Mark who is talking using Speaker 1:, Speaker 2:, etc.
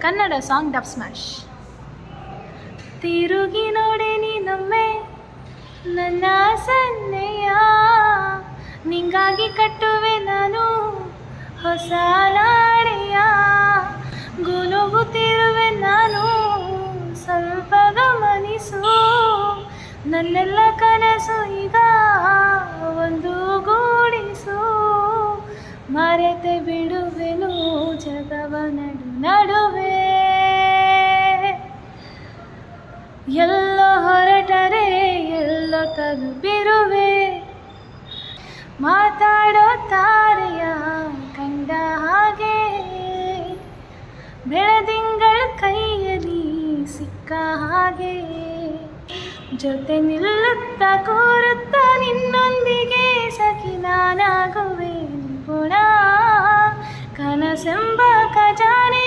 Speaker 1: Kannada song dub smash. ತಿರುಗಿ ನೋಡೆ ನೀನೊಮ್ಮೆ ನನ್ನ ಸನ್ನೆಯ, ನಿಂಗಾಗಿ ಕಟ್ಟುವೆ ನಾನು ಹೊಸ ನಾಳೆಯ. ಗುನುಗುತ್ತಿರುವೆ ನಾನು, ಸ್ವಲ್ಪ ಗಮನಿಸು, ನನ್ನೆಲ್ಲ ಕನಸು ಈಗ ಒಂದು ಗೂಡಿಸು. ಮರೆತೆ ಬಿಡುವೆನು ಜಗವ ನಡುವೆ, ಎಲ್ಲೋ ಹೊರಟರೆ ಎಲ್ಲೋ ತಲುಪಿರುವೆ. ಮಾತಾಡೋ ತಾರೆಯ ಕಂಡ ಹಾಗೆ, ಬೆಳದಿಂಗಳ ಕೈಯಲ್ಲಿ ಸಿಕ್ಕ ಹಾಗೆ. ಜೊತೆ ನಿಲ್ಲುತ್ತಾ ಕೂರುತ್ತಾ ನಿನ್ನೊಂದಿಗೆ ಸಖಿ ನಾನಾಗುವೆ ನಿಪುಣ. ಕನಸೆಂಬ ಖಜಾನೆ